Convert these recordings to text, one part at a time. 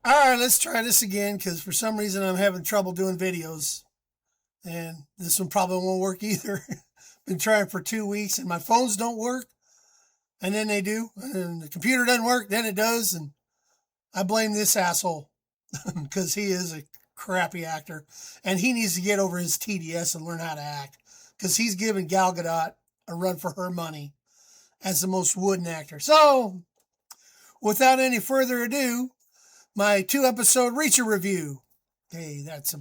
All right, let's try this again because for some reason I'm having trouble doing videos. And this one probably won't work either. Been trying for 2 weeks and my phones don't work. And then they do. And the computer doesn't work. Then it does. And I blame this asshole because he is a crappy actor. And he needs to get over his TDS and learn how to act. Because he's giving Gal Gadot a run for her money as the most wooden actor. So, without any further ado, my 2-episode Reacher review. Hey, that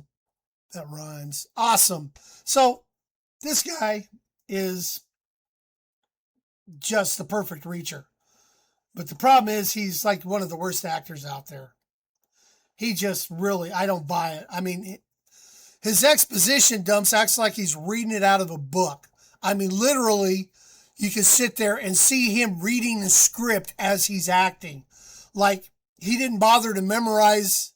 rhymes. Awesome. So, this guy is just the perfect Reacher. But the problem is he's like one of the worst actors out there. He just really, I don't buy it. I mean, his exposition dumps acts like he's reading it out of a book. I mean, literally, you can sit there and see him reading the script as he's acting. Like, he didn't bother to memorize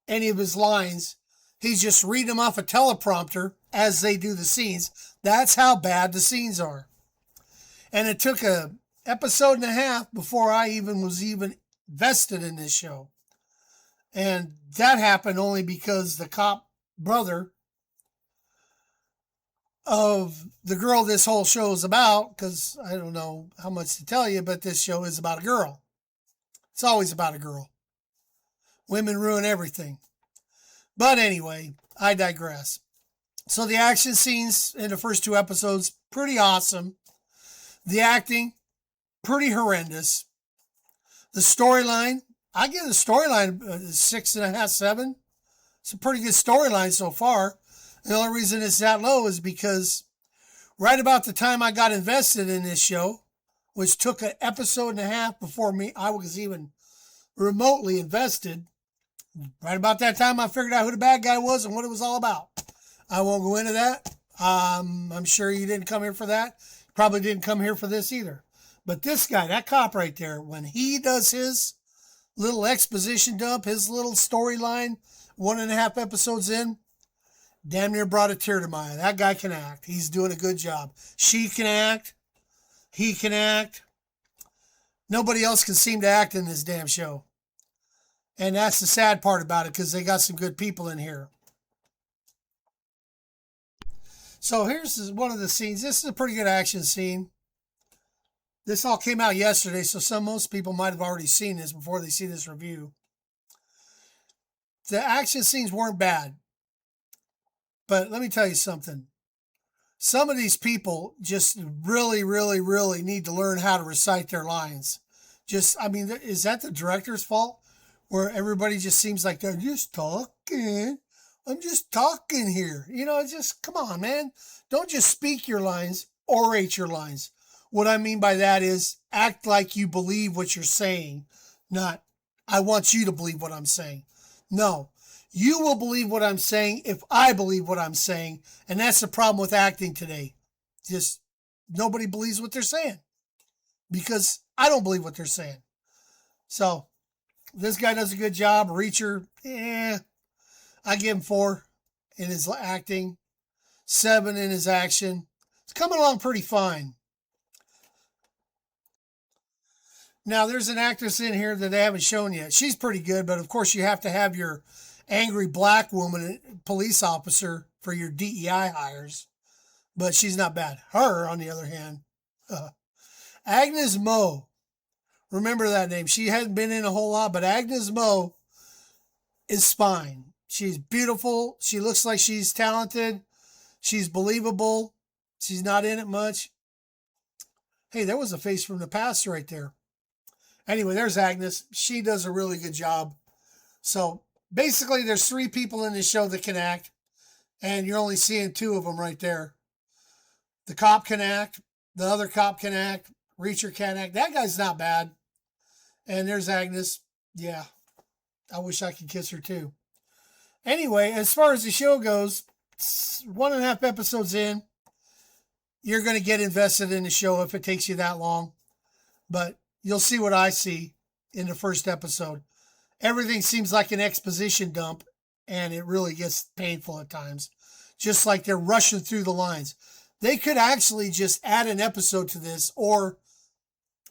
any of his lines. He's just reading them off a teleprompter as they do the scenes. That's how bad the scenes are. And it took a episode and a half before I was vested in this show. And that happened only because the cop brother of the girl this whole show is about, because I don't know how much to tell you, but this show is about a girl. It's always about a girl. Women ruin everything. But anyway, I digress. So the action scenes in the first 2 episodes, pretty awesome. The acting, pretty horrendous. The storyline, I give the storyline 6.5, 7. It's a pretty good storyline so far. The only reason it's that low is because right about the time I got invested in this show, which took an episode and a half before I was even remotely invested, right about that time I figured out who the bad guy was and what it was all about. I won't go into that. I'm sure you didn't come here for that. Probably didn't come here for this either. But this guy, that cop right there, when he does his little exposition dump, his little storyline, 1.5 episodes in, damn near brought a tear to my eye. That guy can act. He's doing a good job. She can act. He can act. Nobody else can seem to act in this damn show. And that's the sad part about it, because they got some good people in here. So here's one of the scenes. This is a pretty good action scene. This all came out yesterday, so most people might have already seen this before they see this review. The action scenes weren't bad. But let me tell you something. Some of these people just really, really, really need to learn how to recite their lines. Is that the director's fault? Where everybody just seems like they're just talking. I'm just talking here. Come on, man. Don't just speak your lines, orate your lines. What I mean by that is act like you believe what you're saying, not I want you to believe what I'm saying. No, you will believe what I'm saying if I believe what I'm saying. And that's the problem with acting today. Just nobody believes what they're saying because I don't believe what they're saying. So this guy does a good job. Reacher, I give him 4 in his acting, 7 in his action. It's coming along pretty fine. Now, there's an actress in here that they haven't shown yet. She's pretty good, but of course you have to have your angry black woman police officer for your DEI hires. But she's not bad. Her, on the other hand, Agnes Moe. Remember that name. She hasn't been in a whole lot, but Agnes Moe is fine. She's beautiful. She looks like she's talented. She's believable. She's not in it much. Hey, there was a face from the past right there. Anyway, there's Agnes. She does a really good job. So basically, there's 3 people in this show that can act, and you're only seeing 2 of them right there. The cop can act. The other cop can act. Reacher can act. That guy's not bad. And there's Agnes. Yeah, I wish I could kiss her too. Anyway, as far as the show goes, 1.5 episodes in, you're going to get invested in the show if it takes you that long. But you'll see what I see in the first episode. Everything seems like an exposition dump, and it really gets painful at times. Just like they're rushing through the lines. They could actually just add an episode to this, or,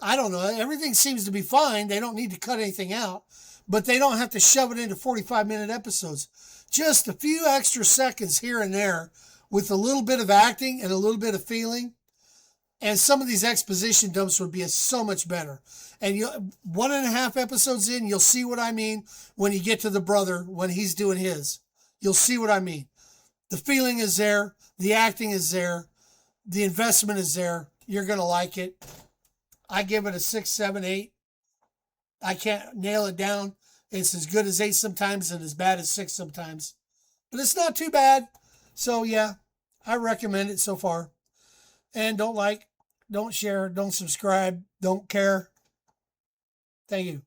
I don't know, everything seems to be fine. They don't need to cut anything out. but they don't have to shove it into 45-minute episodes. Just a few extra seconds here and there with a little bit of acting and a little bit of feeling. And some of these exposition dumps would be so much better. And 1.5 episodes in, you'll see what I mean when you get to the brother, when he's doing his. You'll see what I mean. The feeling is there. The acting is there. The investment is there. You're going to like it. I give it a 6, 7, 8. I can't nail it down. It's as good as 8 sometimes and as bad as 6 sometimes. But it's not too bad. So, yeah, I recommend it so far. And don't like, don't share, don't subscribe, don't care. Thank you.